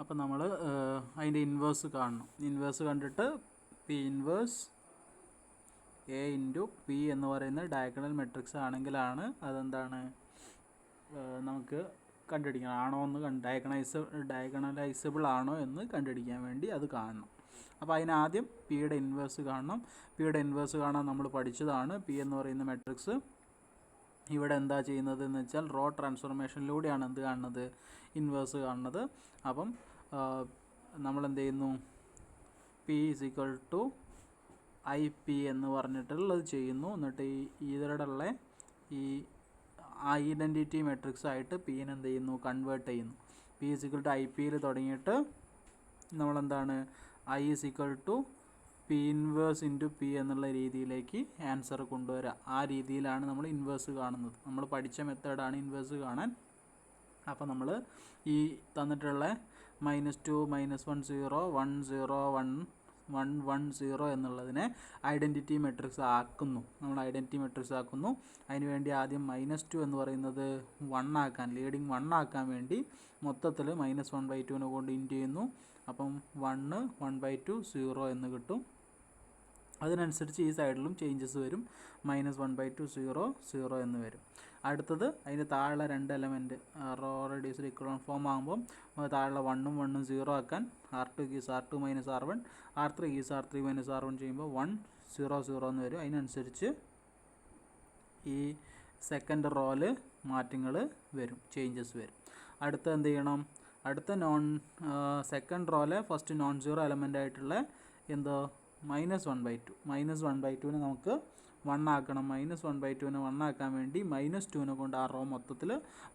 അപ്പോൾ നമ്മൾ അതിൻ്റെ ഇൻവേഴ്സ് കാണണം. ഇൻവേഴ്സ് കണ്ടിട്ട് P inverse A into P എന്ന് പറയുന്ന ഡയഗണൽ മെട്രിക്സ് ആണെങ്കിലാണ് അതെന്താണ് നമുക്ക് കണ്ടുപിടിക്കണം. ആണോ എന്ന് ഡയഗണലൈസബിൾ ആണോ എന്ന് കണ്ടുപിടിക്കാൻ വേണ്ടി അത് കാണണം. അപ്പോൾ അതിനാദ്യം പിയുടെ ഇൻവേഴ്സ് കാണണം. പിയുടെ ഇൻവേഴ്സ് കാണാൻ നമ്മൾ പഠിച്ചതാണ്. പി എന്ന് പറയുന്ന മെട്രിക്സ് ഇവിടെ എന്താ ചെയ്യുന്നത് എന്ന് വെച്ചാൽ റോ ട്രാൻസ്ഫോർമേഷനിലൂടെയാണ് എന്ത് കാണുന്നത്, ഇൻവേഴ്സ് കാണുന്നത്. അപ്പം നമ്മൾ എന്ത് ചെയ്യുന്നു, P is equal to I P എന്ന് പറഞ്ഞിട്ടുള്ളത് ചെയ്യുന്നു. എന്നിട്ട് ഇതിലുള്ള ഈ ഐഡൻറ്റിറ്റി മെട്രിക്സ് ആയിട്ട് പീനെ എന്ത് ചെയ്യുന്നു, കൺവേർട്ട് ചെയ്യുന്നു. P is equal to I പിയിൽ തുടങ്ങിയിട്ട് നമ്മളെന്താണ് I is equal to P inverse into P എന്നുള്ള രീതിയിലേക്ക് ആൻസർ കൊണ്ടുവരിക. ആ രീതിയിലാണ് നമ്മൾ ഇൻവേഴ്സ് കാണുന്നത്. നമ്മൾ പഠിച്ച മെത്തേഡാണ് ഇൻവേഴ്സ് കാണാൻ. അപ്പോൾ നമ്മൾ ഈ തന്നിട്ടുള്ള -2 -1 0 1 0 1 1 1 0 എന്നുള്ളതിനെ ഐഡൻറ്റിറ്റി മെട്രിക്സ് ആക്കുന്നു. നമ്മൾ ഐഡൻറ്റിറ്റി മെട്രിക്സ് ആക്കുന്നു. അതിനുവേണ്ടി ആദ്യം -2 എന്ന് പറയുന്നത് 1 ആക്കാൻ, ലീഡിങ് 1 ആക്കാൻ വേണ്ടി മൊത്തത്തിൽ -1/2 കൊണ്ട് ഇൻറ്റു ചെയ്യുന്നു. അപ്പം 1 1/2 0 എന്ന് കിട്ടും. അതിനനുസരിച്ച് ഈ സൈഡിലും ചേഞ്ചസ് വരും. -1/2 0 0 എന്ന് വരും. അടുത്തത് അതിൻ്റെ താഴെ രണ്ട് എലമെൻറ്റ് റോ റെഡ്യൂസ്ഡ് ഇക്വലൻ ഫോം ആകുമ്പോൾ താഴെ 1 1 0 ആക്കാൻ R2 ഗീസ് R2 - R1 R3 ഗീസ് R3 - R1 ചെയ്യുമ്പോൾ 1 0 0 എന്ന് വരും. അതിനനുസരിച്ച് ഈ സെക്കൻഡ് റോയിൽ മാറ്റങ്ങൾ വരും, ചേഞ്ചസ് വരും. അടുത്ത എന്ത് ചെയ്യണം, അടുത്ത സെക്കൻഡ് റോയിലെ ഫസ്റ്റ് നോൺ സീറോ എലമെൻ്റ് ആയിട്ടുള്ള എന്തോ -1/2 -1/2 നമുക്ക് 1 ആക്കണം. -1/2 1 ആക്കാൻ വേണ്ടി -2 കൊണ്ട് ആ റോ മൊത്തത്തിൽ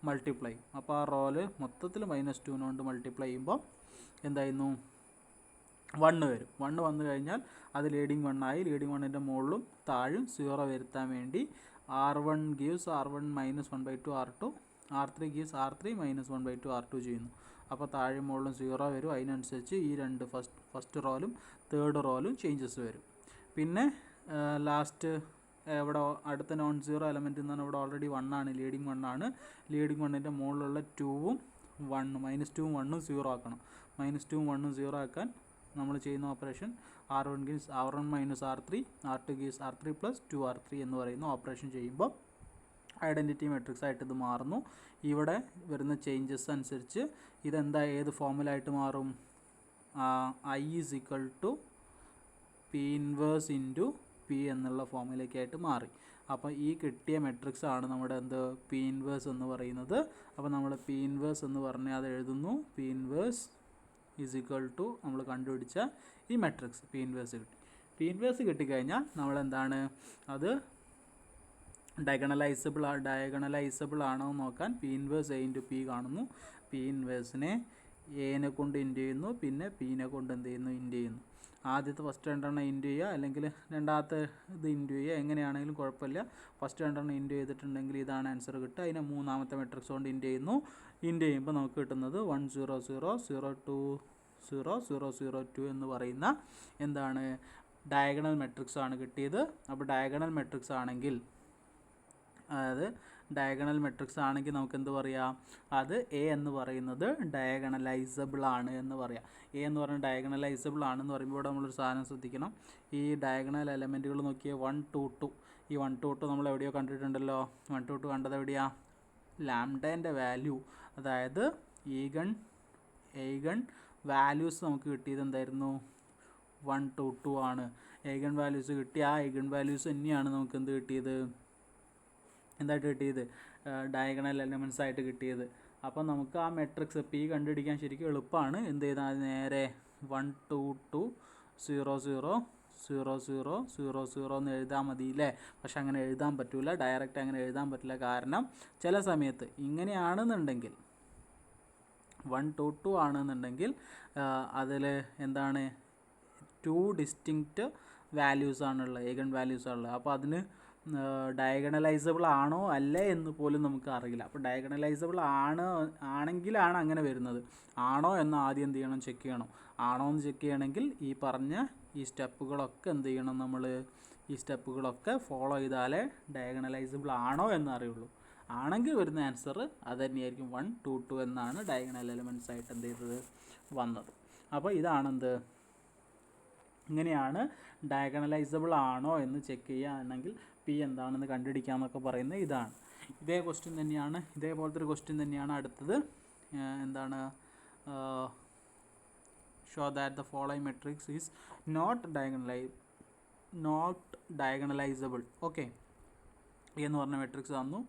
മൾട്ടിപ്ലൈ ചെയ്യും. അപ്പോൾ ആ റോയിൽ മൊത്തത്തിൽ -2 കൊണ്ട് മൾട്ടിപ്ലൈ ചെയ്യുമ്പോൾ എന്തായിരുന്നു 1 വരും. 1 വന്നു കഴിഞ്ഞാൽ അത് ലീഡിങ് 1 ആയി. ലീഡിങ് 1ൻ്റെ മുകളിലും താഴും 0 വരുത്താൻ വേണ്ടി R1 gives R1 -1/2 R2 R3 gives R3 -1/2 R2 ചെയ്യുന്നു. അപ്പോൾ താഴെ മുകളിലും 0 വരും. അതിനനുസരിച്ച് ഈ രണ്ട് ഫസ്റ്റ് റോയിലും തേർഡ് റോയിലും ചേഞ്ചസ് വരും. പിന്നെ ലാസ്റ്റ് ഇവിടെ അടുത്ത നോൺ സീറോ എലമെൻറ്റ് എന്ന് പറഞ്ഞാൽ ഇവിടെ ഓൾറെഡി 1 ആണ്, ലീഡിങ് 1 ആണ്. ലീഡിങ് 1ൻ്റെ മുകളിലുള്ള 2ഉം 1 -2ഉം 1ഉം 0 ആക്കണം. -2ഉം 1ഉം 0 ആക്കാൻ നമ്മൾ ചെയ്യുന്ന operation R1 gives R1 - R3 R2 gives R3 + 2R3 എന്ന് പറയുന്ന ഓപ്പറേഷൻ ചെയ്യുമ്പോൾ ഐഡൻറ്റിറ്റി മെട്രിക്സ് ആയിട്ട് ഇത് മാറുന്നു. ഇവിടെ വരുന്ന ചേഞ്ചസ് അനുസരിച്ച് ഇതെന്താ ഏത് ഫോമിലായിട്ട് മാറും, I is equal to P inverse into P എന്നുള്ള ഫോമിലേക്കായിട്ട് മാറി. അപ്പോൾ ഈ കിട്ടിയ മെട്രിക്സ് ആണ് നമ്മുടെ എന്ത് പി ഇൻവേഴ്സ് എന്ന് പറയുന്നത്. അപ്പോൾ നമ്മൾ പി ഇൻവേഴ്സ് എന്ന് പറഞ്ഞാൽ അത് എഴുതുന്നു. P inverse is equal to നമ്മൾ കണ്ടുപിടിച്ച ഈ മെട്രിക്സ് പി ഇൻവേഴ്സ് കിട്ടി. പി ഇൻവേഴ്സ് കിട്ടിക്കഴിഞ്ഞാൽ നമ്മളെന്താണ് അത് ഡയഗണലൈസബിൾ ആണോ എന്ന് നോക്കാൻ P inverse A into P കാണുന്നു. പി ഇൻവേഴ്സിനെ എനെ കൊണ്ട് ഇൻറ്റു ചെയ്യുന്നു, പിന്നെ പീനെ കൊണ്ട് എന്ത് ചെയ്യുന്നു, ഇൻറ്റു ചെയ്യുന്നു. ആദ്യത്തെ ഫസ്റ്റ് രണ്ടെണ്ണം ഇൻറ്റു ചെയ്യുക, അല്ലെങ്കിൽ രണ്ടാമത്തെ ഇത് ഇൻറ്റു ചെയ്യുക, എങ്ങനെയാണെങ്കിലും കുഴപ്പമില്ല. ഫസ്റ്റ് രണ്ടെണ്ണം ഇൻറ്റു ചെയ്തിട്ടുണ്ടെങ്കിൽ ഇതാണ് ആൻസർ കിട്ടുക. അതിനെ മൂന്നാമത്തെ മെട്രിക്സ് കൊണ്ട് ഇൻറ്റു ചെയ്യുന്നു. ഇൻറ്റു ചെയ്യുമ്പോൾ നമുക്ക് കിട്ടുന്നത് 1 0 0 0 2 0 0 0 2 എന്ന് പറയുന്ന എന്താണ് ഡയഗണൽ മെട്രിക്സ് ആണ് കിട്ടിയത്. അപ്പോൾ ഡയഗണൽ മെട്രിക്സ് ആണെങ്കിൽ, അതായത് ഡയഗണൽ മെട്രിക്സ് ആണെങ്കിൽ നമുക്ക് എന്ത് പറയാം, അത് എ എന്ന് പറയുന്നത് ഡയഗണലൈസബിൾ ആണ് എന്ന് പറയാം. എ എന്ന് പറഞ്ഞാൽ ഡയഗണലൈസബിൾ ആണെന്ന് പറയുമ്പോൾ ഇവിടെ നമ്മളൊരു സാധനം ശ്രദ്ധിക്കണം. ഈ ഡയഗണൽ എലമെൻറ്റുകൾ നോക്കിയ 1 2 2 ഈ 1 2 2 നമ്മൾ എവിടെയോ കണ്ടിട്ടുണ്ടല്ലോ. 1 2 2 കണ്ടത് എവിടെയാ, ലാംഡേൻ്റെ വാല്യൂ, അതായത് എയ്ഗൺ വാല്യൂസ് നമുക്ക് കിട്ടിയത് എന്തായിരുന്നു 1 2 2 ആണ്. എയ്ഗൺ വാല്യൂസ് കിട്ടിയ ആ എയ്ഗൺ വാല്യൂസ് തന്നെയാണ് നമുക്ക് എന്ത് കിട്ടിയത്, എന്തായിട്ട് കിട്ടിയത്, ഡയഗണൽ എലമെൻറ്റ്സ് ആയിട്ട് കിട്ടിയത്. അപ്പോൾ നമുക്ക് ആ മെട്രിക്സ് പി കണ്ടുപിടിക്കാൻ ശരിക്കും എളുപ്പമാണ്. എന്ത് ചെയ്താൽ നേരെ 1 2 2 0 0 0 0 0 0 എന്ന് എഴുതാൻ മതി അല്ലേ. പക്ഷെ അങ്ങനെ എഴുതാൻ പറ്റില്ല, ഡയറക്റ്റ് അങ്ങനെ എഴുതാൻ പറ്റില്ല. കാരണം ചില സമയത്ത് ഇങ്ങനെയാണെന്നുണ്ടെങ്കിൽ 1 2 2 ആണെന്നുണ്ടെങ്കിൽ അതിൽ എന്താണ് 2 ഡിസ്റ്റിങ്ക്റ്റ് വാല്യൂസാണുള്ളത്, എയ്ഗൺ വാല്യൂസാണുള്ളത്. അപ്പോൾ അതിന് ഡയഗണലൈസബിൾ ആണോ അല്ലേ എന്ന് പോലും നമുക്ക് അറിയില്ല. അപ്പോൾ ഡയഗണലൈസബിൾ ആണെങ്കിലാണ് അങ്ങനെ വരുന്നത്. ആണോ എന്ന് ആദ്യം എന്ത് ചെയ്യണം, ചെക്ക് ചെയ്യണം. ആണോ എന്ന് ചെക്ക് ചെയ്യണമെങ്കിൽ ഈ പറഞ്ഞ ഈ സ്റ്റെപ്പുകളൊക്കെ എന്ത് ചെയ്യണം, നമ്മൾ ഈ സ്റ്റെപ്പുകളൊക്കെ ഫോളോ ചെയ്താലേ ഡയഗണലൈസബിൾ ആണോ എന്ന് അറിയുള്ളൂ. ആണെങ്കിൽ വരുന്ന ആൻസർ അത് തന്നെയായിരിക്കും 1 2 2 എന്നാണ് ഡയഗണൽ എലമെൻറ്റ്സ് ആയിട്ട് എന്ത് ചെയ്തത് വന്നത്. അപ്പോൾ ഇതാണെന്ത്, ഇങ്ങനെയാണ് ഡയഗണലൈസബിൾ ആണോ എന്ന് ചെക്ക് ചെയ്യുകയാണെങ്കിൽ പി എന്താണെന്ന് കണ്ടുപിടിക്കാമെന്നൊക്കെ പറയുന്നത് ഇതാണ്. ഇതേ ക്വസ്റ്റ്യൻ തന്നെയാണ്, ഇതേപോലത്തെ ഒരു ക്വസ്റ്റ്യൻ തന്നെയാണ് അടുത്തത്. എന്താണ്, show that the following matrix is not diagonalizable. Okay, എന്ന് പറഞ്ഞ മെട്രിക്സ് തന്നു.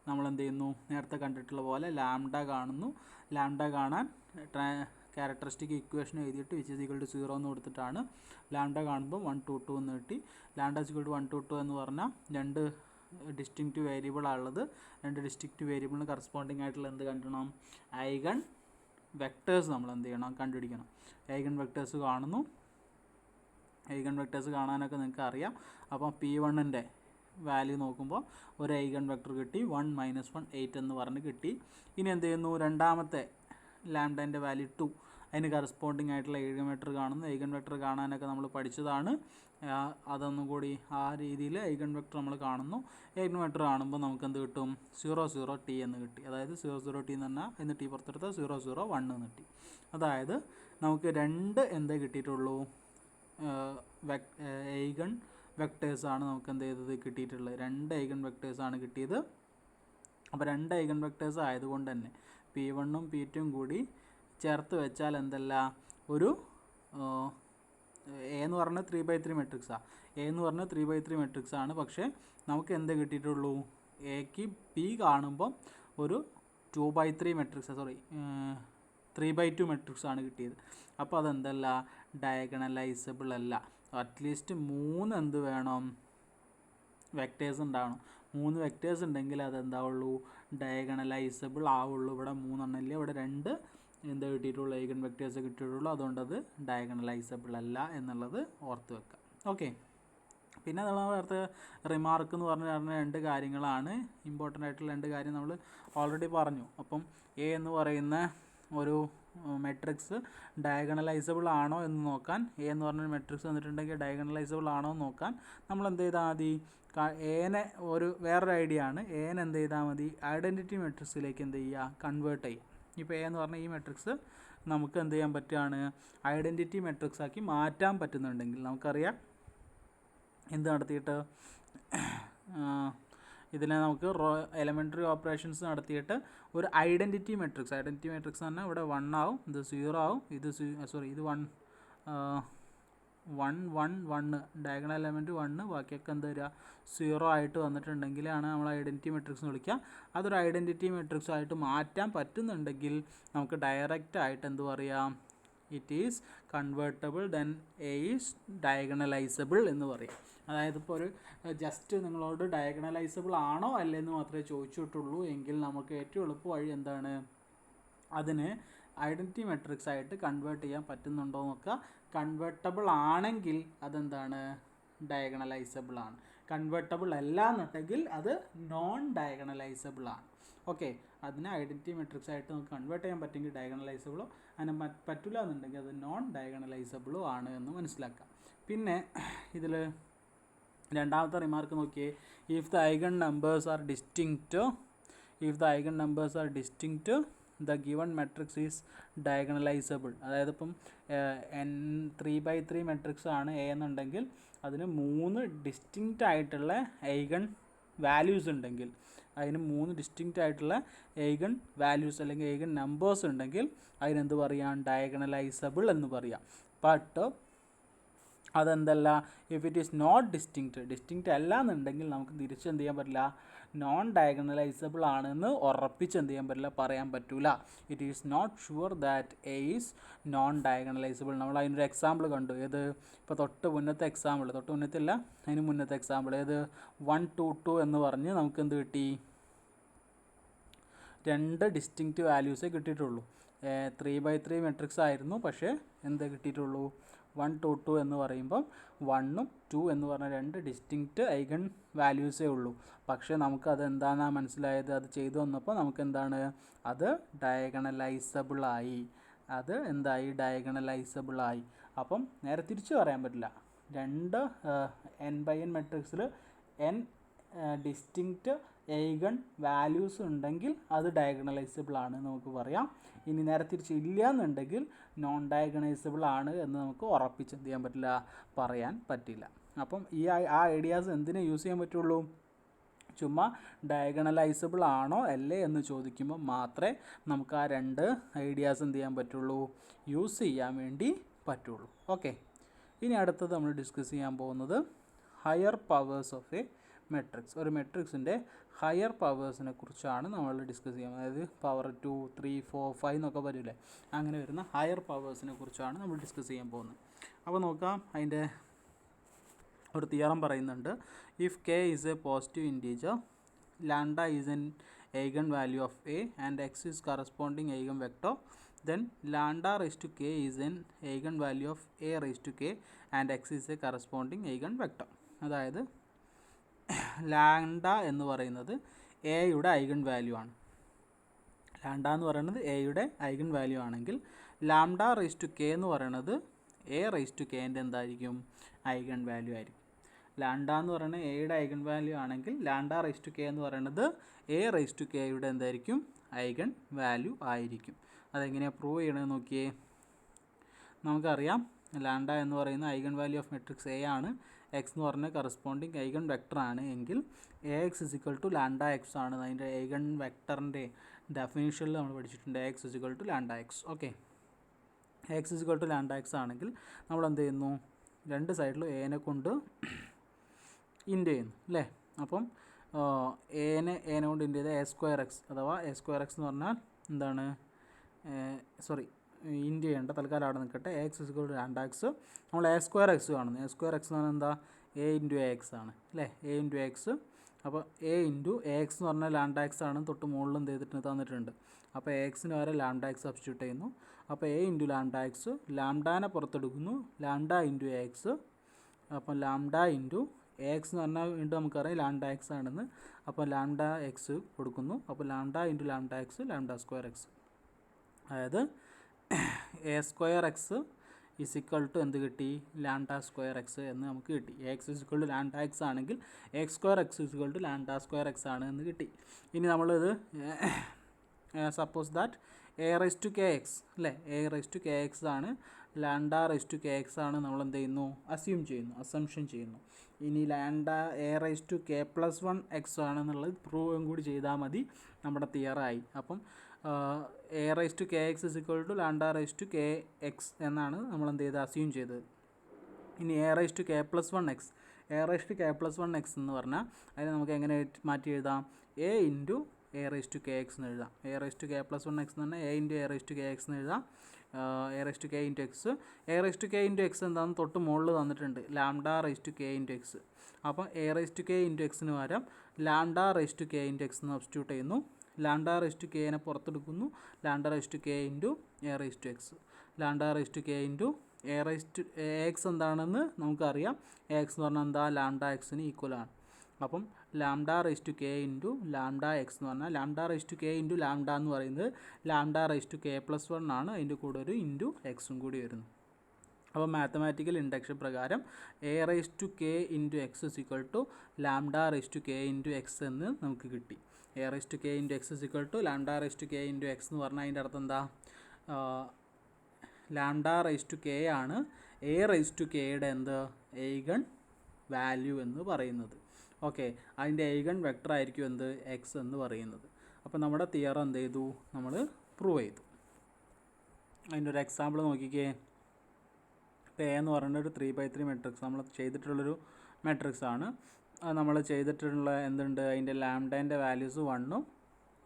നമ്മൾ എന്ത് ചെയ്യുന്നു, നേരത്തെ കണ്ടിട്ടുള്ള പോലെ ലാംഡ കാണുന്നു. ലാംഡ കാണാൻ ക്യാരക്ടറിസ്റ്റിക് ഇക്വേഷൻ എഴുതിയിട്ട് വിച്ച് ഈസ് ഈക്വൽ ടു 0 എന്ന് കൊടുത്തിട്ടാണ് ലാംഡ കാണുമ്പോൾ 1 2 2 എന്ന് കിട്ടി. ലാംഡ ഈസ് ഈക്വൽ ടു 1 2 2 എന്ന് പറഞ്ഞാൽ രണ്ട് ഡിസ്റ്റിങ്ക്റ്റ് വേരിയബിളാണ് ഉള്ളത്. രണ്ട് ഡിസ്റ്റിങ്ക്റ്റ് വേരിയബിളിന് കറസ്പോണ്ടിങ് ആയിട്ടുള്ള എന്ത് കണ്ടണം, ഐഗൺ വെക്ടേഴ്സ് നമ്മൾ എന്ത് ചെയ്യണം, കണ്ടുപിടിക്കണം. ഐഗൺ വെക്ടേഴ്സ് കാണുന്നു. ഐഗൺ വെക്ടേഴ്സ് കാണാനൊക്കെ നിങ്ങൾക്ക് അറിയാം. അപ്പം P1ൻ്റെ വാല്യൂ നോക്കുമ്പോൾ ഒരു ഐഗൺ വെക്ടർ കിട്ടി, 1 - 1 8 എന്ന് പറഞ്ഞ് കിട്ടി. ഇനി എന്ത് ചെയ്യുന്നു, രണ്ടാമത്തെ ലാംഡേൻ്റെ വാല്യൂ 2, അതിന് കറസ്പോണ്ടിങ് ആയിട്ടുള്ള ഐഗൺ വെക്ടർ കാണുന്നു. ഐഗൺ വെക്ടർ കാണാനൊക്കെ നമ്മൾ പഠിച്ചതാണ്. അതൊന്നും കൂടി ആ രീതിയിൽ ഐഗൺ വെക്ടർ നമ്മൾ കാണുന്നു. ഐഗൺ വെക്ടർ കാണുമ്പോൾ നമുക്ക് എന്ത് കിട്ടും, 0 0 t എന്ന് കിട്ടി. അതായത് 0 0 t എന്ന് പറഞ്ഞാൽ എന്ന് ടി പുറത്തെടുത്താൽ 0 0 1 എന്ന് കിട്ടി. അതായത് നമുക്ക് രണ്ട് എന്തേ കിട്ടിയിട്ടുള്ളൂ, ഐഗൺ വെക്ടേഴ്സാണ് നമുക്ക് എന്ത് ചെയ്തത് കിട്ടിയിട്ടുള്ളത്. രണ്ട് ഐഗൺ വെക്ടേഴ്സാണ് കിട്ടിയത്. അപ്പോൾ രണ്ട് ഐഗൺ വെക്ടേഴ്സ് ആയതുകൊണ്ട് തന്നെ P1ഉം P2ഉം കൂടി ചേർത്ത് വെച്ചാൽ എന്തല്ല, ഒരു എ എന്ന് പറഞ്ഞാൽ 3/3 മെട്രിക്സാണ്. എ എന്ന് പറഞ്ഞാൽ 3/3 മെട്രിക്സാണ്. പക്ഷേ നമുക്ക് എന്ത് കിട്ടിയിട്ടുള്ളൂ, എക്ക് പി കാണുമ്പം ഒരു 2/3 മെട്രിക്സ്, 3/2 മെട്രിക്സ് ആണ് കിട്ടിയത്. അപ്പോൾ അതെന്തല്ല, ഡയഗണലൈസബിൾ അല്ല. അറ്റ്ലീസ്റ്റ് 3 എന്ത് വേണം, വെക്ടേഴ്സ് ഉണ്ടാവണം. 3 വെക്ടേഴ്സ് ഉണ്ടെങ്കിൽ അതെന്താവുള്ളൂ, ഡയഗണലൈസബിൾ ആവുള്ളൂ. ഇവിടെ 3 എണ്ണമില്ല, ഇവിടെ 2 എന്താ കിട്ടിയിട്ടുള്ളൂ, ഐഗൺ വെക്ടേഴ്സ് കിട്ടിയിട്ടുള്ളൂ. അതുകൊണ്ട് അത് ഡയഗണലൈസബിൾ അല്ല എന്നുള്ളത് ഓർത്ത് വെക്കാം. ഓക്കെ, പിന്നെ നമ്മൾ നേരത്തെ റിമാർക്ക് എന്ന് പറഞ്ഞ രണ്ട് കാര്യങ്ങളാണ് ഇമ്പോർട്ടൻ്റ് ആയിട്ടുള്ള രണ്ട് കാര്യം നമ്മൾ ഓൾറെഡി പറഞ്ഞു. അപ്പം എ എന്ന് പറയുന്ന ഒരു മെട്രിക്സ് ഡയഗണലൈസബിൾ ആണോ എന്ന് നോക്കാൻ, എ എന്ന് പറഞ്ഞൊരു മെട്രിക്സ് വന്നിട്ടുണ്ടെങ്കിൽ ഡയഗണലൈസബിൾ ആണോ എന്ന് നോക്കാൻ നമ്മൾ എന്ത് ചെയ്താൽ മതി, എനെ വേറൊരു ഐഡിയ ആണ്, എനെ എന്ത് ചെയ്താൽ മതി, ഐഡൻറ്റിറ്റി മെട്രിക്സിലേക്ക് എന്ത് ചെയ്യുക, കൺവേർട്ട് ചെയ്യുക. ഇപ്പോൾ എ എന്ന് പറഞ്ഞ ഈ മെട്രിക്സ് നമുക്ക് എന്ത് ചെയ്യാൻ പറ്റുകയാണ്, ഐഡൻറ്റിറ്റി മെട്രിക്സ് ആക്കി മാറ്റാൻ പറ്റുന്നുണ്ടെങ്കിൽ നമുക്കറിയാം എന്ത് നടത്തിയിട്ട് ഇതിനെ നമുക്ക് എലമെൻ്ററി ഓപ്പറേഷൻസ് നടത്തിയിട്ട് ഒരു ഐഡൻറ്റിറ്റി മെട്രിക്സ് എന്ന് പറഞ്ഞാൽ ഇവിടെ 1 ആവും, ഇത് 0 ആവും, ഇത് ഇത് 1 ഡയഗണൽ എലമെൻറ്റ് 1, ബാക്കിയൊക്കെ എന്താ വരിക 0 ആയിട്ട് വന്നിട്ടുണ്ടെങ്കിലാണ് നമ്മൾ ഐഡൻറ്റിറ്റി മെട്രിക്സ് എന്ന് വിളിക്കുക. അതൊരു ഐഡൻറ്റിറ്റി മെട്രിക്സ് ആയിട്ട് മാറ്റാൻ പറ്റുന്നുണ്ടെങ്കിൽ നമുക്ക് ഡയറക്റ്റ് ആയിട്ട് എന്ത് പറയാം, it is convertible then A is diagonalisable എന്ന് പറയും. അതായത് ഇപ്പോൾ ഒരു ജസ്റ്റ് നിങ്ങളോട് ഡയഗണലൈസബിൾ ആണോ അല്ലെന്ന് മാത്രമേ ചോദിച്ചിട്ടുള്ളൂ എങ്കിൽ നമുക്ക് ഏറ്റവും എളുപ്പ വഴി എന്താണ്, അതിന് ഐഡൻറ്റിറ്റി മെട്രിക്സ് ആയിട്ട് കൺവേർട്ട് ചെയ്യാൻ പറ്റുന്നുണ്ടോ നോക്കുക. കൺവേർട്ടബിൾ ആണെങ്കിൽ അതെന്താണ്, ഡയഗണലൈസബിൾ ആണ്. കൺവേർട്ടബിൾ അല്ല എന്നുണ്ടെങ്കിൽ അത് നോൺ ഡയഗണലൈസബിൾ ആണ്. ഓക്കെ, അതിന് ഐഡൻറ്റിറ്റി മെട്രിക്സ് ആയിട്ട് നമുക്ക് കൺവേർട്ട് ചെയ്യാൻ പറ്റുമെങ്കിൽ ഡയഗണലൈസബിളോ, അതിനെ പറ്റില്ല എന്നുണ്ടെങ്കിൽ അത് നോൺ ഡയഗണലൈസബിളോ ആണ് എന്ന് മനസ്സിലാക്കാം. പിന്നെ ഇതിൽ രണ്ടാമത്തെ റിമാർക്ക് നോക്കിയേ, if the eigen numbers are distinct the given matrix is diagonalisable. അതായത് ഇപ്പം 3/3 മെട്രിക്സ് ആണ് എ എന്നുണ്ടെങ്കിൽ അതിന് 3 ഡിസ്റ്റിങ്ക്റ്റ് ആയിട്ടുള്ള ഐഗൺ വാല്യൂസ് ഉണ്ടെങ്കിൽ, അതിന് 3 ഡിസ്റ്റിങ്ക്റ്റ് ആയിട്ടുള്ള ഐഗൺ വാല്യൂസ് അല്ലെങ്കിൽ ഐഗൺ നമ്പേഴ്സ് ഉണ്ടെങ്കിൽ അതിനെന്ത് പറയാം, ഡയഗണലൈസബിൾ എന്ന് പറയാം. ബട്ട് അതെന്തല്ല, if it is not distinct അല്ല എന്നുണ്ടെങ്കിൽ നമുക്ക് തിരിച്ച് എന്ത് ചെയ്യാൻ പറ്റില്ല, നോൺ ഡയഗണലൈസബിൾ ആണെന്ന് ഉറപ്പിച്ച് എന്ത് ചെയ്യാൻ പറ്റില്ല, പറയാൻ പറ്റില്ല. It is not sure that A is non diagonalizable. നമ്മൾ അതിനൊരു എക്സാമ്പിൾ കണ്ടു. ഏത്, ഇപ്പോൾ തൊട്ട് മുന്നത്തെ എക്സാമ്പിൾ ഏത്, 1 2 2 എന്ന് പറഞ്ഞ് നമുക്ക് എന്ത് കിട്ടി, 2 ഡിസ്റ്റിങ്ക്റ്റ് വാല്യൂസേ കിട്ടിയിട്ടുള്ളൂ. 3/3 മെട്രിക്സ് ആയിരുന്നു, പക്ഷേ എന്താ കിട്ടിയിട്ടുള്ളൂ, 1 2 2 എന്ന് പറയുമ്പം 1ഉം 2 എന്ന് പറഞ്ഞ 2 ഡിസ്റ്റിങ്ക്റ്റ് ഐഗൺ വാല്യൂസേ ഉള്ളൂ. പക്ഷേ നമുക്കത് എന്താണെന്നാണ് മനസ്സിലായത്, അത് ചെയ്തു വന്നപ്പോൾ നമുക്ക് എന്താണ്, അത് ഡയഗണലൈസബിളായി. അപ്പം നേരെ തിരിച്ച് പറയാൻ പറ്റില്ല. 2 n/n മെട്രിക്സിൽ n ഡിസ്റ്റിങ്ക്റ്റ് എയ്ഗൺ വാല്യൂസ് ഉണ്ടെങ്കിൽ അത് ഡയഗണലൈസബിൾ ആണ് നമുക്ക് പറയാം. ഇനി നേരെ തിരിച്ച് ഇല്ല എന്നുണ്ടെങ്കിൽ നോൺ ഡയഗണൈസബിൾ ആണ് എന്ന് നമുക്ക് ഉറപ്പിച്ച് എന്ത് ചെയ്യാൻ പറ്റില്ല, പറയാൻ പറ്റില്ല. അപ്പം ആ ഐഡിയാസ് എന്തിനു യൂസ് ചെയ്യാൻ പറ്റുള്ളൂ, ചുമ്മാ ഡയഗണലൈസബിൾ ആണോ അല്ലേ എന്ന് ചോദിക്കുമ്പോൾ മാത്രമേ നമുക്ക് ആ രണ്ട് ഐഡിയാസ് എന്ത് ചെയ്യാൻ പറ്റുള്ളൂ, യൂസ് ചെയ്യാൻ വേണ്ടി പറ്റുള്ളൂ. ഓക്കെ, ഇനി അടുത്തത് നമ്മൾ ഡിസ്കസ് ചെയ്യാൻ പോകുന്നത് higher powers of A matrix. ഒരു മെട്രിക്സിൻ്റെ ഹയർ പവേഴ്സിനെ കുറിച്ചാണ് നമ്മൾ ഡിസ്കസ് ചെയ്യാൻ, അതായത് പവർ 2, 3, 4, 5 എന്നൊക്കെ വരില്ലേ, അങ്ങനെ വരുന്ന ഹയർ പവേഴ്സിനെ കുറിച്ചാണ് നമ്മൾ ഡിസ്കസ് ചെയ്യാൻ പോകുന്നത്. അപ്പോൾ നോക്കാം, അതിൻ്റെ ഒരു തിയറം പറയുന്നുണ്ട്. If K is A positive integer, lambda is N eigen value of a and x is corresponding eigen vector, then lambda raised to k is an eigen value of a raised to k and x is a corresponding eigen vector. അതായത് lambda എന്ന് പറയുന്നത് എയുടെ eigen value ആണ്. Lambda എന്ന് പറയുന്നത് എയുടെ eigen value ആണെങ്കിൽ lambda raise to k എന്ന് പറയുന്നത് എ റേസ് ടു കെൻ്റെ എന്തായിരിക്കും, ഐഗൺ വാല്യൂ ആയിരിക്കും. ലാംഡ എന്ന് പറയുന്നത് എയുടെ ഐഗൺ വാല്യൂ ആണെങ്കിൽ ലാംഡ റേസ് ടു കെ എന്ന് പറയുന്നത് എ റേസ് ടു കെയുടെ എന്തായിരിക്കും, ഐഗൺ വാല്യൂ ആയിരിക്കും. അതെങ്ങനെയാണ് പ്രൂവ് ചെയ്യണമെന്ന് നോക്കിയേ. നമുക്കറിയാം ലാംഡ എന്ന് പറയുന്ന eigen value of matrix A ആണ്, എക്സ് എന്ന് പറഞ്ഞാൽ കറസ്പോണ്ടിങ് ഐഗൺ വെക്ടർ ആണ് എങ്കിൽ A x is equal to lambda x ആണ്. അതിൻ്റെ ഐഗൺ വെക്ടറിൻ്റെ ഡെഫിനിഷനിൽ നമ്മൾ പഠിച്ചിട്ടുണ്ട് A x is equal to lambda x. Okay, A x is equal to lambda x ആണെങ്കിൽ നമ്മൾ എന്ത് ചെയ്യുന്നു, രണ്ട് സൈഡിലും എനെ കൊണ്ട് ഇൻറ്റു ചെയ്യുന്നു അല്ലേ. അപ്പം എനെ കൊണ്ട് ഇൻറ്റു ചെയ്ത് എ സ്ക്വയർ എക്സ്, അഥവാ എ സ്ക്വയർ എക്സ് എന്ന് പറഞ്ഞാൽ എന്താണ്, ഇൻറ്റു ചെയ്യേണ്ട, തൽക്കാലം അവിടെ നിൽക്കട്ടെ. A x is equal to lambda x, നമ്മൾ എ സ്ക്വയർ എക്സ് കാണുന്നു. എ സ്ക്വയർ എക്സ് എന്ന് പറഞ്ഞാൽ എന്താ, എ ഇൻറ്റു എ എക്സ് ആണ് അല്ലേ, എ ഇൻറ്റു എ എക്സ്. അപ്പോൾ എ ഇൻറ്റു എ എക്സ് എന്ന് പറഞ്ഞാൽ ലാംഡ എക്സ് ആണ്, തൊട്ട് മുകളിൽ എന്ത് ചെയ്തിട്ട് തന്നിട്ടുണ്ട്. അപ്പോൾ എ എക്സിന് വരെ ലാംഡ എക്സ് സബ്സ്റ്റിറ്റ്യൂട്ട് ചെയ്യുന്നു. അപ്പോൾ എ ഇൻറ്റു ലാംഡ എക്സ്, ലാംഡാനെ പുറത്തെടുക്കുന്നു, ലാംഡ ഇൻറ്റു എ എക്സ്. അപ്പം ലാംഡ ഇൻറ്റു എ എക്സ് എന്ന് പറഞ്ഞാൽ വീണ്ടും നമുക്കറിയാം ലാംഡ എക്സ് ആണെന്ന്. അപ്പോൾ ലാംഡ എക്സ് കൊടുക്കുന്നു. അപ്പോൾ lambda into lambda x, lambda square x. അതായത് A square x is equal to എന്ത് കിട്ടി, ലാംഡ സ്ക്വയർ എക്സ് എന്ന് നമുക്ക് കിട്ടി. A x is equal to lambda x ആണെങ്കിൽ x square x is equal to lambda square x ആണ് എന്ന് കിട്ടി. ഇനി നമ്മളിത് suppose that A raise to k x അല്ലേ, A raise to k x ആണ്, lambda raise to k x ആണ് നമ്മൾ എന്ത് ചെയ്യുന്നു, അസംഷൻ ചെയ്യുന്നു. ഇനി lambda A raise to k plus 1 x ആണെന്നുള്ളത് പ്രൂവും കൂടി ചെയ്താൽ മതി, നമ്മുടെ തിയറായി. അപ്പം A raise to k x is equal to lambda raise to k x എന്നാണ് നമ്മൾ എന്ത് ചെയ്ത് അസ്യൂം ചെയ്തത്. ഇനി A raise to k plus 1 x, A raise to k plus 1 x എന്ന് പറഞ്ഞാൽ അതിന് നമുക്ക് എങ്ങനെ മാറ്റി എഴുതാം, A into A raise to k x എന്ന് എഴുതാം. A raise to k plus 1 x എന്ന് പറഞ്ഞാൽ A into A raise to k x എന്ന് എഴുതാം. A raise to k into x, A raise to k into x എന്താണെന്ന് തൊട്ട് മുകളിൽ തന്നിട്ടുണ്ട്, lambda raise to k into x. അപ്പോൾ A raise to k into എക്സിന് പകരം lambda raise to k into x എന്ന് സബ്സ്റ്റിറ്റ്യൂട്ട് ചെയ്യുന്നു. ലാംഡ റൈസ് ടു കെനെ പുറത്തെടുക്കുന്നു, lambda raise to k into A raise to X. Lambda raise to k into A raise to A x എന്താണെന്ന് നമുക്കറിയാം, A x എന്ന് പറഞ്ഞാൽ എന്താ, lambda എക്സിന് ഈക്വലാണ്. അപ്പം lambda raise to k into lambda x എന്ന് പറഞ്ഞാൽ lambda raise to k into lambda എന്ന് പറയുന്നത് lambda raise to k plus 1 ആണ്, അതിൻ്റെ കൂടെ ഒരു ഇൻറ്റു എക്സും കൂടി വരുന്നു. അപ്പോൾ മാത്തമാറ്റിക്കൽ ഇൻഡക്ഷൻ പ്രകാരം A raise to k into x is equal to lambda raise to k into x എന്ന് നമുക്ക് കിട്ടി. A raise to k into x is equal to lambda raise to k into x എന്ന് പറഞ്ഞാൽ അതിൻ്റെ അർത്ഥം എന്താ, lambda raise to k ആണ് A raise to കെയുടെ എന്ത് ഐഗൺ വാല്യൂ എന്ന് പറയുന്നത്. ഓക്കെ, അതിൻ്റെ ഐഗൺ വെക്ടർ ആയിരിക്കും എന്ത്, എക്സ് എന്ന് പറയുന്നത്. അപ്പോൾ നമ്മുടെ തിയറം എന്ത് ചെയ്തു, നമ്മൾ പ്രൂവ് ചെയ്തു. അതിൻ്റെ ഒരു എക്സാമ്പിൾ നോക്കിക്കേ. ഇപ്പോൾ എ എന്ന് പറയുന്ന ഒരു 3x3 മെട്രിക്സ് നമ്മൾ ചെയ്തിട്ടുള്ളൊരു മെട്രിക്സ് ആണ്. അത് നമ്മൾ ചെയ്തിട്ടുള്ള എന്തുണ്ട്, അതിൻ്റെ ലാംഡേൻ്റെ വാല്യൂസ് 1ഉം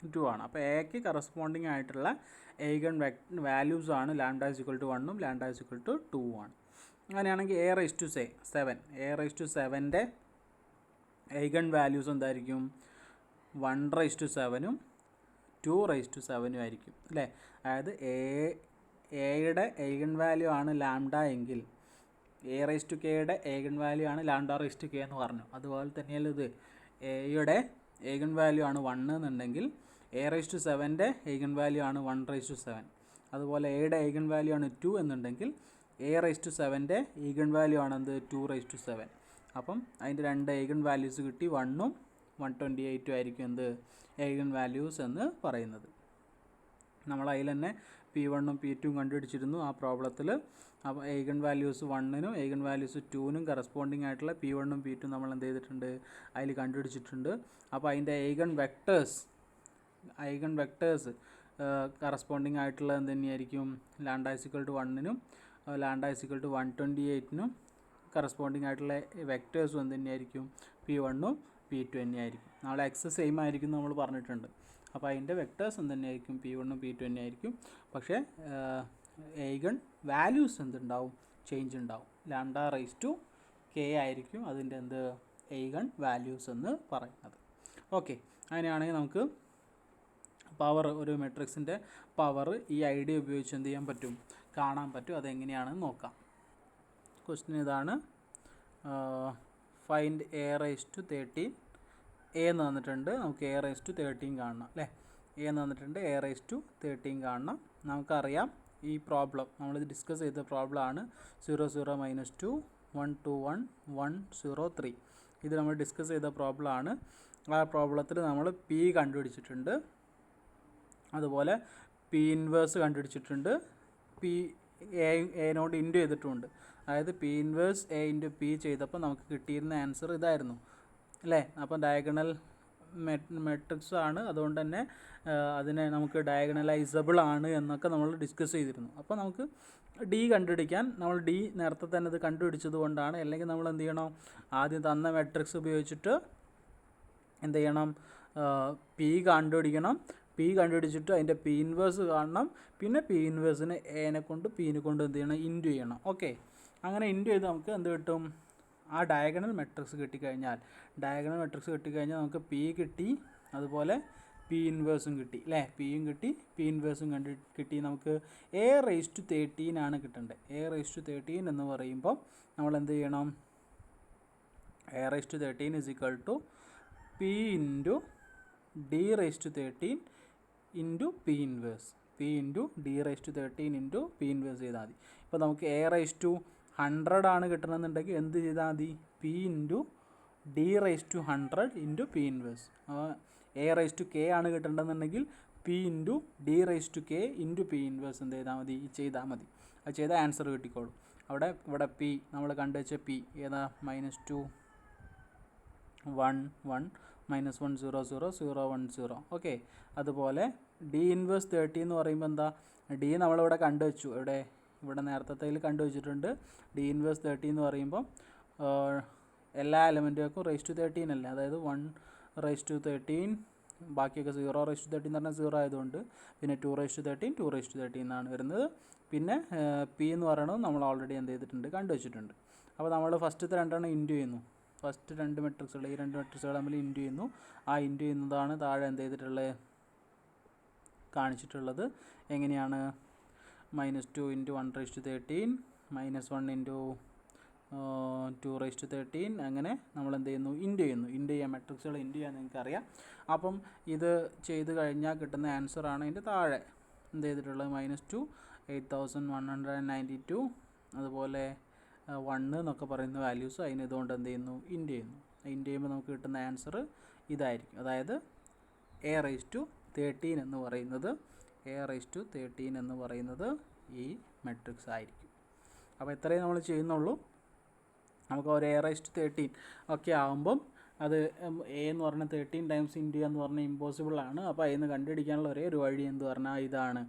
2 ആണ്. അപ്പോൾ എക്ക് കറസ്പോണ്ടിങ് ആയിട്ടുള്ള ഐഗൺ വാല്യൂസ് ആണ് ലാംഡ ഇസ് ഈക്വൽ ടു 1ഉം ലാംഡ ഇസ് ഈക്വൽ ടു 2 ആണ്. അങ്ങനെയാണെങ്കിൽ A raise to 7, A raise to 7ൻ്റെ ഐഗൺ വാല്യൂസ് എന്തായിരിക്കും, 1 റൈസ് ടു 7ഉം 2 റൈസ് ടു 7ഉം ആയിരിക്കും അല്ലേ. അതായത് എയുടെ ഐഗൺ വാല്യൂ ആണ് ലാംഡ എങ്കിൽ എ റൈസ് ടു കെയുടെ ഐഗൺ വാല്യൂ ആണ് ലാംഡ റൈസ് ടു കെ എന്ന് പറഞ്ഞു. അതുപോലെ തന്നെയല്ല ഇത് എയുടെ ഐഗൺ വാല്യൂ ആണ് 1 എന്നുണ്ടെങ്കിൽ എ റൈസ് ടു 7ൻ്റെ ഐഗൺ വാല്യൂ ആണ് 1 റൈസ് ടു 7. അതുപോലെ എയുടെ ഐഗൺ വാല്യൂ ആണ് 2 എന്നുണ്ടെങ്കിൽ എ റൈസ് ടു 7ൻ്റെ ഐഗൺ വാല്യൂ ആണ് എന്ത്, 2 റൈസ് ടു 7. അപ്പം അതിൻ്റെ രണ്ട് ഐഗൺ വാല്യൂസ് കിട്ടി, 1ഉം 128 ആയിരിക്കും എന്ത് ഏഗൻ വാല്യൂസ് എന്ന് പറയുന്നത്. നമ്മൾ അതിൽ തന്നെ P1ഉം P2ഉം കണ്ടുപിടിച്ചിരുന്നു ആ പ്രോബ്ലത്തിൽ. അപ്പോൾ ഏഗൻ വാല്യൂസ് 1നും ഏഗൻ വാല്യൂസ് 2നും കറസ്പോണ്ടിങ് ആയിട്ടുള്ള P1ഉം P2ഉം നമ്മൾ എന്ത് ചെയ്തിട്ടുണ്ട്, അതിൽ കണ്ടുപിടിച്ചിട്ടുണ്ട്. അപ്പോൾ അതിൻ്റെ ഏഗൻ വെക്ടേഴ്സ് കറസ്പോണ്ടിങ് ആയിട്ടുള്ള എന്ത് തന്നെയായിരിക്കും, λ=1നും λ=128നും കറസ്പോണ്ടിങ് ആയിട്ടുള്ള വെക്ടേഴ്സും എന്ത് തന്നെയായിരിക്കും, P1ഉം P2 തന്നെയായിരിക്കും. നാളെ എക്സ് സെയിം ആയിരിക്കും നമ്മൾ പറഞ്ഞിട്ടുണ്ട്. അപ്പോൾ അതിൻ്റെ വെക്ടേഴ്സ് എന്ത് തന്നെയായിരിക്കും, P1ഉം P2 തന്നെയായിരിക്കും. പക്ഷേ ഏഗൺ വാല്യൂസ് എന്തുണ്ടാവും, ചേഞ്ച് ഉണ്ടാവും. λ⁴k ആയിരിക്കും അതിൻ്റെ എന്ത് ഏഗൺ വാല്യൂസ് എന്ന് പറയുന്നത്. ഓക്കെ, അങ്ങനെയാണെങ്കിൽ നമുക്ക് പവർ, ഒരു മെട്രിക്സിൻ്റെ പവർ ഈ ഐഡിയ ഉപയോഗിച്ച് എന്ത് ചെയ്യാൻ പറ്റും, കാണാൻ പറ്റും. അതെങ്ങനെയാണെന്ന് നോക്കാം. ക്വസ്റ്റ്യൻ ഇതാണ്. ഫൈൻഡ് A⁻13 എന്ന് തന്നിട്ടുണ്ട്. നമുക്ക് A⁻13 കാണണം അല്ലേ. എന്ന് തന്നിട്ടുണ്ട്, A⁻13 കാണണം. നമുക്കറിയാം ഈ പ്രോബ്ലം നമ്മളിത് ഡിസ്കസ് ചെയ്ത പ്രോബ്ലമാണ് 0 0 -2 1 2 1 1 0 3. ഇത് നമ്മൾ ഡിസ്കസ് ചെയ്ത പ്രോബ്ലമാണ്. ആ പ്രോബ്ലത്തിൽ നമ്മൾ P കണ്ടുപിടിച്ചിട്ടുണ്ട്, അതുപോലെ P ഇൻവേഴ്സ് കണ്ടുപിടിച്ചിട്ടുണ്ട്, A നോട് ഇൻറ്റു ചെയ്തിട്ടുമുണ്ട്. അതായത് P ഇൻവേഴ്സ് A × P ചെയ്തപ്പോൾ നമുക്ക് കിട്ടിയിരുന്ന ആൻസർ ഇതായിരുന്നു അല്ലേ. അപ്പോൾ ഡയഗണൽ മെട്രിക്സ് ആണ്, അതുകൊണ്ട് തന്നെ അതിനെ നമുക്ക് ഡയഗണലൈസബിൾ ആണ് എന്നൊക്കെ നമ്മൾ ഡിസ്കസ് ചെയ്തിരുന്നു. അപ്പോൾ നമുക്ക് D കണ്ടുപിടിക്കാൻ നമ്മൾ D നേരത്തെ തന്നെ ഇത് കണ്ടുപിടിച്ചത് കൊണ്ടാണ്. അല്ലെങ്കിൽ നമ്മൾ എന്ത് ചെയ്യണം, ആദ്യം തന്ന മെട്രിക്സ് ഉപയോഗിച്ചിട്ട് എന്ത് ചെയ്യണം, P കണ്ടുപിടിക്കണം. P കണ്ടുപിടിച്ചിട്ട് അതിൻ്റെ P ഇൻവേഴ്സ് കാണണം. പിന്നെ P ഇൻവേഴ്സിന് Aനെ കൊണ്ട് Pനെ കൊണ്ട് എന്ത് ചെയ്യണം, ഇൻറ്റു ചെയ്യണം. ഓക്കെ, അങ്ങനെ ഇൻറ്റു ചെയ്ത് നമുക്ക് എന്ത് കിട്ടും, ആ ഡയഗണൽ മെട്രിക്സ് കിട്ടിക്കഴിഞ്ഞാൽ നമുക്ക് P കിട്ടി, അതുപോലെ P ഇൻവേഴ്സും കിട്ടി അല്ലേ. Pയും കിട്ടി, P ഇൻവേഴ്സും കിട്ടി. നമുക്ക് A⁻13 ആണ് കിട്ടേണ്ടത്. A⁻13 എന്ന് പറയുമ്പോൾ നമ്മൾ എന്ത് ചെയ്യണം, A⁻13 = P × D⁻13 × P inverse. P × D⁻13 × P inverse ചെയ്താൽ മതി. ഇപ്പോൾ നമുക്ക് A⁻100 ആണ് കിട്ടണമെന്നുണ്ടെങ്കിൽ എന്ത് ചെയ്താൽ മതി, P × D⁻100 × P inverse. A⁻k ആണ് കിട്ടേണ്ടതെന്നുണ്ടെങ്കിൽ P × D⁻k × P ഇൻവേഴ്സ് എന്ത് ചെയ്താൽ മതി. അത് ചെയ്താൽ ആൻസർ കിട്ടിക്കോളും. ഇവിടെ P നമ്മൾ കണ്ടുവച്ച P ഏതാ, -2 1 1 -1 0 0 0 1 0. ഓക്കെ, അതുപോലെ D⁻30 എന്ന് പറയുമ്പോൾ എന്താ, D നമ്മളിവിടെ കണ്ടുവച്ചു. ഇവിടെ നേരത്തെ കണ്ടുവച്ചിട്ടുണ്ട്. D⁻30 എന്ന് പറയുമ്പോൾ എല്ലാ എലമെൻറ്റുകൾക്കും ⁻13 അല്ലേ, അതായത് 1⁻13, ബാക്കിയൊക്കെ 0⁻13 എന്ന് പറഞ്ഞാൽ 0 ആയതുകൊണ്ട്, പിന്നെ 2⁻13 2⁻13 എന്നാണ് വരുന്നത്. പിന്നെ P എന്ന് പറയുന്നത് നമ്മൾ ഓൾറെഡി എന്ത് ചെയ്തിട്ടുണ്ട്, കണ്ടുവച്ചിട്ടുണ്ട്. അപ്പോൾ നമ്മൾ ഫസ്റ്റത്തെ രണ്ടെണ്ണം ഇൻറ്റു ചെയ്യുന്നു. ഫസ്റ്റ് രണ്ട് മെട്രിക്സുകൾ, ഈ രണ്ട് മെട്രിക്സുകൾ തമ്മിൽ ഇൻറ്റു ചെയ്യുന്നു. ആ ഇൻറ്റു ചെയ്യുന്നതാണ് താഴെ എന്ത് ചെയ്തിട്ടുള്ളത്, കാണിച്ചിട്ടുള്ളത്. എങ്ങനെയാണ്, -2 × 1⁻13 -1 × 2⁻13, അങ്ങനെ നമ്മൾ എന്ത് ചെയ്യുന്നു, ഇൻറ്റു ചെയ്യുക. മെട്രിക്സുകൾ ഇൻറ്റു ചെയ്യാൻ നിങ്ങൾക്കറിയാം. അപ്പം ഇത് ചെയ്ത് കഴിഞ്ഞാൽ കിട്ടുന്ന ആൻസറാണ് ഇതിൻ്റെ താഴെ എന്ത് ചെയ്തിട്ടുള്ളത്, -2 8192, അതുപോലെ 1 എന്നൊക്കെ പറയുന്ന വാല്യൂസ് അതിന് ഇതുകൊണ്ട് എന്ത് ചെയ്യുന്നു, ഇൻറ്റു ചെയ്യുമ്പോൾ നമുക്ക് കിട്ടുന്ന ആൻസർ ഇതായിരിക്കും. അതായത് A⁻13 എന്ന് പറയുന്നത് ഈ മെട്രിക്സ് ആയിരിക്കും. അപ്പോൾ ഇത്രയും നമ്മൾ ചെയ്യുന്നുള്ളൂ. നമുക്ക് ഒരു A⁻13 ഒക്കെ ആകുമ്പം അത് A എന്ന് പറഞ്ഞാൽ 13 ടൈംസ് ഇൻറ്റു എന്ന് പറഞ്ഞാൽ ഇമ്പോസിബിൾ ആണ്. അപ്പോൾ അതിന് കണ്ടുപിടിക്കാനുള്ള ഒരേ ഒരു വഴി എന്ന് പറഞ്ഞാൽ ഇതാണ്.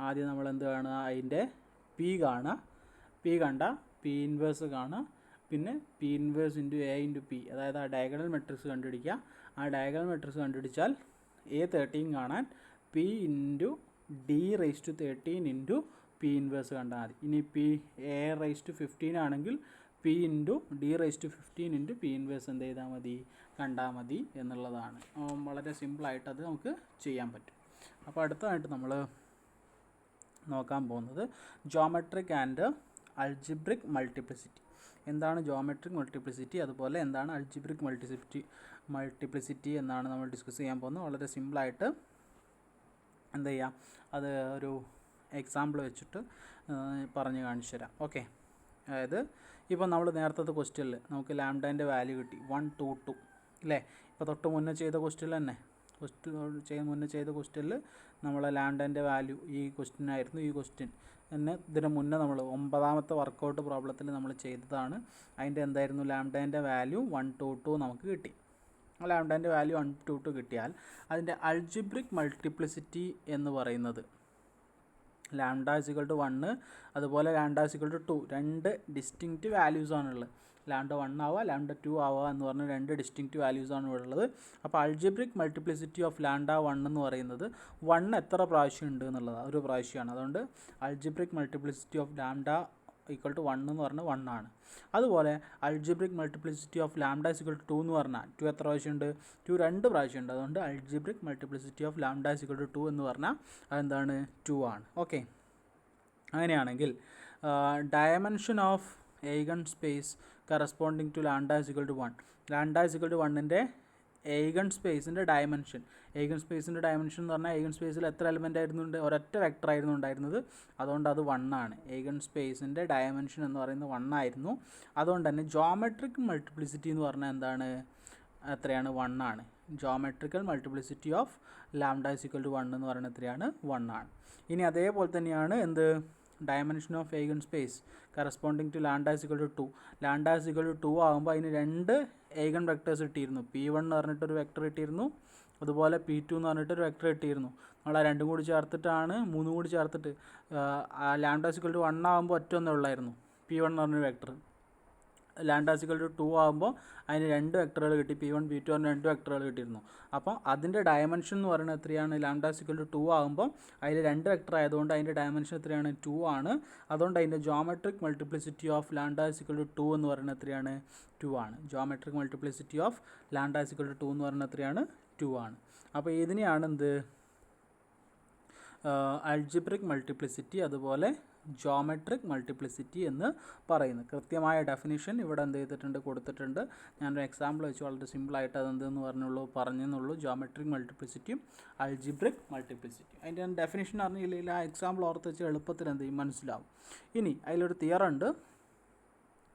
ആദ്യം നമ്മൾ എന്ത് കാണുക, അതിൻ്റെ P കാണുക. P കണ്ട P ഇൻവേഴ്സ് കാണുക. പിന്നെ P ഇൻവേഴ്സ് × A × P, അതായത് ആ ഡയഗണൽ മെട്രിക്സ് കണ്ടുപിടിക്കുക. ആ ഡയഗണൽ മെട്രിക്സ് കണ്ടുപിടിച്ചാൽ A13 കാണാൻ P × D⁻13 × P ഇൻവേഴ്സ് കണ്ടാൽ മതി. ഇനി A⁻15 ആണെങ്കിൽ P × D⁻15 × P ഇൻവേഴ്സ് എന്ത് ചെയ്താൽ മതി, കണ്ടാൽ മതി എന്നുള്ളതാണ്. വളരെ സിമ്പിളായിട്ട് അത് നമുക്ക് ചെയ്യാൻ പറ്റും. അപ്പോൾ അടുത്തതായിട്ട് നമ്മൾ നോക്കാൻ പോകുന്നത് ജോമെട്രിക് ആൻഡ് അൾജിബ്രിക് മൾട്ടിപ്ലിസിറ്റി. എന്താണ് ജോമെട്രിക് മൾട്ടിപ്ലിസിറ്റി, അതുപോലെ എന്താണ് അൾജിബ്രിക് മൾട്ടിപ്ലിസിറ്റി എന്നാണ് നമ്മൾ ഡിസ്കസ് ചെയ്യാൻ പോകുന്നത്. വളരെ സിമ്പിളായിട്ട് എന്ത് ചെയ്യാം, അത് ഒരു എക്സാമ്പിൾ വെച്ചിട്ട് പറഞ്ഞ് കാണിച്ചു തരാം. ഓക്കെ, അതായത് ഇപ്പോൾ നമ്മൾ നേരത്തെ ക്വസ്റ്റ്യനിൽ നമുക്ക് ലാംഡേൻ്റെ വാല്യൂ കിട്ടി 1 2 2 അല്ലേ. ഇപ്പോൾ തൊട്ട് മുന്നേ ചെയ്ത ക്വസ്റ്റ്യനിൽ തന്നെ മുന്നേ ചെയ്ത ക്വസ്റ്റ്യനിൽ നമ്മളെ ലാംഡേൻ്റെ വാല്യൂ ഈ ക്വസ്റ്റ്യനായിരുന്നു. ഈ ക്വസ്റ്റ്യൻ തന്നെ ഇതിന് മുന്നേ നമ്മൾ 9ാമത്തെ വർക്കൗട്ട് പ്രോബ്ലത്തിൽ നമ്മൾ ചെയ്തതാണ്. അതിൻ്റെ എന്തായിരുന്നു ലാംഡേൻ്റെ വാല്യൂ 122 നമുക്ക് കിട്ടി. ലാംഡേൻ്റെ വാല്യൂ 122 കിട്ടിയാൽ അതിൻ്റെ അൾജിബ്രിക് മൾട്ടിപ്ലിസിറ്റി എന്ന് പറയുന്നത് ലാംഡ ഇസിക്വൽ ടു 1 അതുപോലെ ലാംഡ ഇസിക്വൽ ടു 2 രണ്ട് ഡിസ്റ്റിങ്ക്റ്റ് വാല്യൂസ് ആണുള്ളത്. ലാംഡ 1 ആവുക ലാംഡ 2 ആവുക എന്ന് പറഞ്ഞ രണ്ട് ഡിസ്റ്റിങ്ക്റ്റ് വാല്യൂസ് ആണ് ഉള്ളത്. അപ്പോൾ അൾജിബ്രിക് മൾട്ടിപ്ലിസിറ്റി ഓഫ് ലാംഡ 1 എന്ന് പറയുന്നത് 1 എത്ര പ്രാവശ്യം ഉണ്ട് എന്നുള്ളതാണ്, ഒരു പ്രാവശ്യമാണ്. അതുകൊണ്ട് algebraic multiplicity of lambda equal to 1 എന്ന് പറഞ്ഞാൽ 1 ആണ്. അതുപോലെ algebraic multiplicity of lambda is equal to 2 എന്ന് പറഞ്ഞാൽ 2 എത്ര പ്രാവശ്യമുണ്ട്? 2 രണ്ട് പ്രാവശ്യമുണ്ട്. അതുകൊണ്ട് algebraic multiplicity of lambda is equal to 2 എന്ന് പറഞ്ഞാൽ അതെന്താണ്? 2 ആണ്. ഓക്കെ, അങ്ങനെയാണെങ്കിൽ dimension of eigen space corresponding to lambda is equal to 1, lambda is equal to 1ൻ്റെ ഏഗൺ സ്പേസിൻ്റെ ഡയമെൻഷൻ, ഏഗൺ സ്പേസിൻ്റെ ഡയമെൻഷൻ എന്ന് പറഞ്ഞാൽ ഏഗൺ സ്പേസിൽ എത്ര എലിമെൻ്റ് ആയിരുന്നു? ഒരൊറ്റ വെക്ടർ ആയിരുന്നു ഉണ്ടായിരുന്നത്. അതുകൊണ്ട് അത് 1 ആണ്. ഏഗൺ സ്പേസിൻ്റെ ഡയമെൻഷൻ എന്ന് പറയുന്നത് 1 ആയിരുന്നു. അതുകൊണ്ട് തന്നെ ജോമെട്രിക് മൾട്ടിപ്ലിസിറ്റി എന്ന് പറഞ്ഞാൽ എന്താണ്? എത്രയാണ്? 1 ആണ്. Geometrical multiplicity of lambda is equal to 1 എന്ന് പറയുന്നത് എത്രയാണ്? 1 ആണ്. ഇനി അതേപോലെ തന്നെയാണ് എന്ത്? Dimension of eigen space corresponding to lambda is equal to 2, lambda is equal to 2 ആകുമ്പോൾ അതിന് രണ്ട് ഏഗൺ വെക്ടേഴ്സ് കിട്ടിയിരുന്നു. P1 എന്ന് പറഞ്ഞിട്ടൊരു വെക്ടർ കിട്ടിയിരുന്നു, അതുപോലെ P2 എന്ന് പറഞ്ഞിട്ടൊരു വെക്ടർ കിട്ടിയിരുന്നു. നമ്മൾ ആ രണ്ടും കൂടി ചേർത്തിട്ടാണ്, മൂന്നും കൂടി ചേർത്തിട്ട് ലാംഡ ഇസിക്വൽ ടു 1 ആകുമ്പോൾ ഒറ്റൊന്നേ ഉള്ളായിരുന്നു, P1 എന്ന് പറഞ്ഞൊരു വെക്ടർ. ലാംഡ ഇസിക്വൽ ടു 2 ആകുമ്പോൾ അതിന് രണ്ട് വെക്ടറുകൾ കിട്ടി, P1 P2 പറഞ്ഞ രണ്ട് വെക്ടറുകൾ കിട്ടിയിരുന്നു. അപ്പോൾ അതിൻ്റെ ഡയമെൻഷൻ എന്ന് പറയുന്നത് എത്രയാണ്? ലാംഡ ഇസിക്വൽ ടു 2 ആകുമ്പോൾ അതിൽ രണ്ട് വെക്ടർ ആയതുകൊണ്ട് അതിൻ്റെ ഡയമെൻഷൻ എത്രയാണ്? 2 ആണ്. അതുകൊണ്ട് അതിൻ്റെ geometric multiplicity of lambda is equal to 2 എന്ന് പറയുന്നത് എത്രയാണ്? 2 ആണ്. Geometric multiplicity of lambda is equal to 2 എന്ന് പറയുന്നത് എത്രയാണ്? 2 ആണ്. അപ്പോൾ ഇതിനെയാണ് എന്ത്? അൾജിബ്രിക് മൾട്ടിപ്ലിസിറ്റി അതുപോലെ ജോമെട്രിക് മൾട്ടിപ്ലിസിറ്റി എന്ന് പറയുന്നത്. കൃത്യമായ ഡെഫിനിഷൻ ഇവിടെ എന്ത് ചെയ്തിട്ടുണ്ട്? കൊടുത്തിട്ടുണ്ട്. ഞാനൊരു എക്സാമ്പിൾ വെച്ച് വളരെ സിമ്പിളായിട്ട് അതെന്തെന്ന് പറഞ്ഞെന്നുള്ളൂ. ജോമെട്രിക് മൾട്ടിപ്ലിസിറ്റിയും അൾജിബ്രിക് മൾട്ടിപ്ലിസിറ്റി. അതിൻ്റെ ഡെഫിനിഷൻ അറിഞ്ഞില്ലെങ്കിൽ ആ എക്സാമ്പിൾ ഓർത്ത് വെച്ച് എളുപ്പത്തിൽ എന്ത് ചെയ്യും? മനസ്സിലാവും. ഇനി അതിലൊരു തിയറം ഉണ്ട്.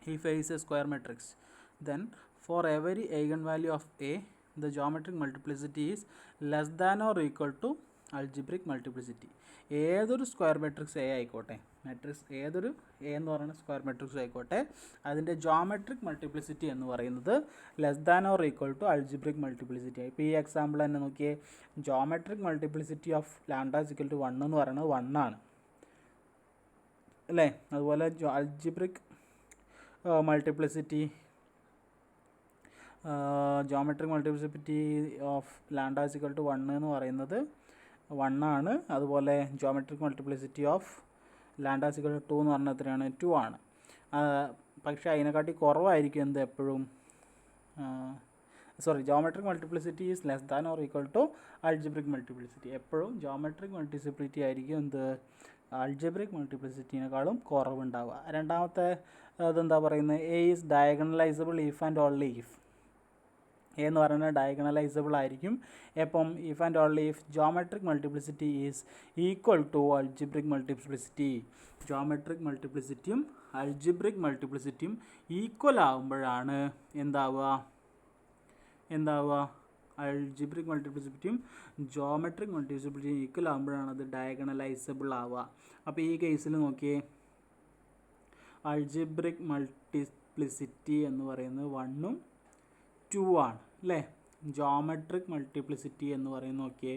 If A is a square matrix, then for every eigenvalue of A, the geometric multiplicity is less than or equal to algebraic multiplicity. ഏതൊരു സ്ക്വയർ മെട്രിക്സ് എ ആയിക്കോട്ടെ, മെട്രിക്സ് ഏതൊരു എ എന്ന് പറയുന്ന സ്ക്വയർ മെട്രിക്സ് ആയിക്കോട്ടെ, അതിൻ്റെ geometric multiplicity എന്ന് പറയുന്നത് less than or equal to algebraic multiplicity. ഇപ്പോൾ ഈ എക്സാമ്പിൾ തന്നെ നോക്കിയേ, geometric multiplicity of lambda is equal to 1 എന്ന് പറയുന്നത് 1 ആണ് അല്ലേ? അതുപോലെ algebraic multiplicity geometric multiplicity of lambda is equal to 1 എന്ന് പറയുന്നത് 1 ആണ്. അതുപോലെ geometric multiplicity of lambda is equal to 2 എന്ന് പറഞ്ഞാൽ എത്രയാണ്? 2 ആണ്. പക്ഷേ അതിനെക്കാട്ടി കുറവായിരിക്കും എന്ത് എപ്പോഴും? Geometric multiplicity is less than or equal to algebraic multiplicity. എപ്പോഴും ജോമെട്രിക് മൾട്ടിപ്ലിസിറ്റി ആയിരിക്കും എന്ത്? അൾജിബ്രിക് മൾട്ടിപ്ലിസിറ്റിനേക്കാളും കുറവുണ്ടാവുക. രണ്ടാമത്തെ അതെന്താ പറയുന്നത്? A is diagonalizable if and only if. A എന്ന് പറയുന്നത് ഡയഗണലൈസബിൾ ആയിരിക്കും എപ്പം? If and only if geometric multiplicity is equal to algebraic multiplicity. Geometric മൾട്ടിപ്ലിസിറ്റിയും അൾജിബ്രിക് മൾട്ടിപ്ലിസിറ്റിയും ഈക്വൽ ആകുമ്പോഴാണ് എന്താവുക? അൾജിബ്രിക് മൾട്ടിപ്ലിസിറ്റിയും ജോമെട്രിക് മൾട്ടിപ്ലിസിറ്റിയും ഈക്വൽ ആകുമ്പോഴാണ് അത് ഡയഗണലൈസബിൾ ആവുക. അപ്പോൾ ഈ കേസിൽ നോക്കിയേ, അൾജിബ്രിക് മൾട്ടിപ്ലിസിറ്റി എന്ന് പറയുന്നത് 1ഉം 2 ആണ് അല്ലേ? ജോമെട്രിക് മൾട്ടിപ്ലിസിറ്റി എന്ന് പറയുന്നത് നോക്കിയേ,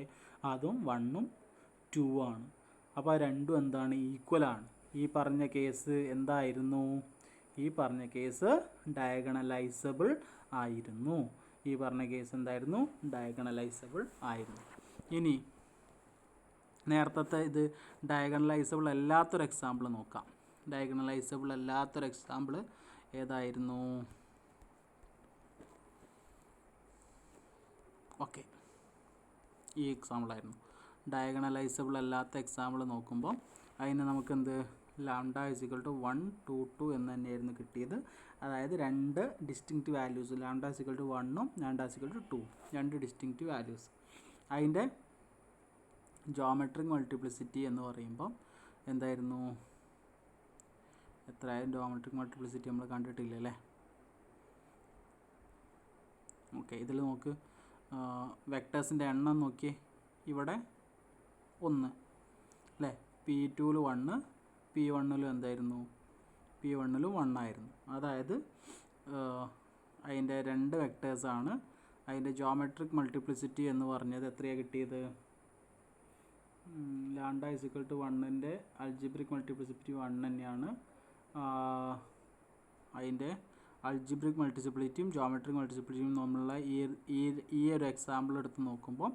അതും 1ഉം 2 ആണ്. അപ്പോൾ ആ രണ്ടും എന്താണ്? ഈക്വലാണ്. ഈ പറഞ്ഞ കേസ് എന്തായിരുന്നു? ഈ പറഞ്ഞ കേസ് ഡയഗണലൈസബിൾ ആയിരുന്നു. ഈ പറഞ്ഞ കേസ് എന്തായിരുന്നു? ഡയഗണലൈസബിൾ ആയിരുന്നു. ഇനി നേരത്തെ ഇത് ഡയഗണലൈസബിൾ അല്ലാത്തൊരു എക്സാമ്പിൾ നോക്കാം. ഡയഗണലൈസബിൾ അല്ലാത്തൊരു എക്സാമ്പിൾ ഏതായിരുന്നു? ഓക്കെ, ഈ എക്സാമ്പിളായിരുന്നു. ഡയഗണലൈസബിൾ അല്ലാത്ത എക്സാമ്പിൾ നോക്കുമ്പോൾ അതിന് നമുക്കെന്ത്? ലാംഡ ഇസിക്വൽ ടു 1, 2, 2 എന്ന് തന്നെയായിരുന്നു കിട്ടിയത്. അതായത് രണ്ട് distinct values, lambda is equal to 1ഉം ലാംഡ ഇസിക്വൽ ടു 2, രണ്ട് ഡിസ്റ്റിങ്ക്റ്റ് വാല്യൂസ്. അതിൻ്റെ ജോമെട്രിക് മൾട്ടിപ്ലിസിറ്റി എന്ന് പറയുമ്പോൾ എന്തായിരുന്നു? എത്രയായാലും ജോമെട്രിക് മൾട്ടിപ്ലിസിറ്റി നമ്മൾ കണ്ടിട്ടില്ല അല്ലേ? ഓക്കെ, ഇതിൽ നോക്ക്, വെക്ടേഴ്സിൻ്റെ എണ്ണം നോക്കിയേ, ഇവിടെ 1 അല്ലേ, P2ൽ 1, P1ലും എന്തായിരുന്നു, P1ലും 1 ആയിരുന്നു. അതായത് അതിൻ്റെ 2 വെക്ടേഴ്സാണ്. അതിൻ്റെ ജോമെട്രിക് മൾട്ടിപ്ലിസിറ്റി എന്ന് പറഞ്ഞത് എത്രയാണ് കിട്ടിയത്? ലാംഡ ഇസിക്വൽ ടു 1ൻ്റെ അൾജിബ്രിക് മൾട്ടിപ്ലിസിറ്റി 1 തന്നെയാണ്. അതിൻ്റെ അൾജിബ്രിക് മൾട്ടിപ്ലിസിറ്റിയും ജോമെട്രിക് മൾട്ടിപ്ലിസിറ്റിയും തമ്മിലുള്ള ഈ ഒരു എക്സാമ്പിൾ എടുത്ത് നോക്കുമ്പോൾ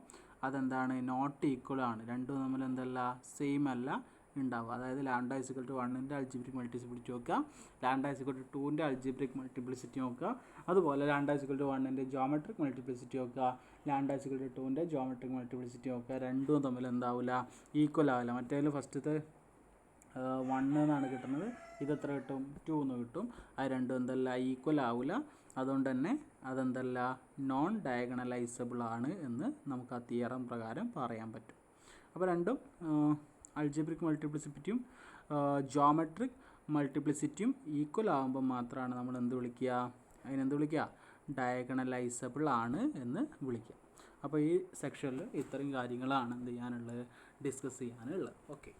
അതെന്താണ്, നോട്ട് ഈക്വൽ ആണ്. രണ്ടും തമ്മിൽ എന്തല്ല, സെയിം അല്ല ഉണ്ടാവുക. അതായത് ലാംഡ ഇസിക്വൽ ടു 1ൻ്റെ അൾജിബ്രിക് മൾട്ടിപ്ലിസിറ്റി നോക്കുക, ലാംഡ ഇസിക്വൽ ടു 2ൻ്റെ അൾജിബ്രിക് മൾട്ടിപ്ലിസിറ്റി നോക്കുക, അതുപോലെ ലാംഡ ഇസിക്വൽ ടു 1ൻ്റെ ജോമെട്രിക് മൾട്ടിപ്ലിസിറ്റി നോക്കുക, ലാംഡ ഇസിക്വൽ ടു 2ൻ്റെ ജോമെട്രിക് മൾട്ടിപ്ലിസിറ്റി നോക്കുക. രണ്ടും തമ്മിൽ എന്താവില്ല, ഈക്വൽ ആവില്ല. മറ്റേതിൽ ഫസ്റ്റത്തെ 1 എന്നാണ് കിട്ടുന്നത്, ഇതെത്ര കിട്ടും, 2 എന്ന് കിട്ടും. അത് രണ്ടും എന്തല്ല, ഈക്വൽ ആവില്ല. അതുകൊണ്ട് തന്നെ അതെന്തല്ല, നോൺ ഡയഗണലൈസബിൾ ആണ് എന്ന് നമുക്ക് ആ തിയറം പ്രകാരം പറയാൻ പറ്റും. അപ്പോൾ രണ്ടും അൾജിബ്രിക് മൾട്ടിപ്ലിസിറ്റിയും ജോമെട്രിക് മൾട്ടിപ്ലിസിറ്റിയും ഈക്വൽ ആകുമ്പോൾ മാത്രമാണ് നമ്മൾ എന്ത് വിളിക്കുക, അതിനെന്ത് വിളിക്കുക, ഡയഗണലൈസബിൾ ആണ് എന്ന് വിളിക്കുക. അപ്പോൾ ഈ സെക്ഷനിൽ ഇത്രയും കാര്യങ്ങളാണ് എന്ത് ചെയ്യാനുള്ളത്, ഡിസ്കസ് ചെയ്യാനുള്ളത്. ഓക്കെ.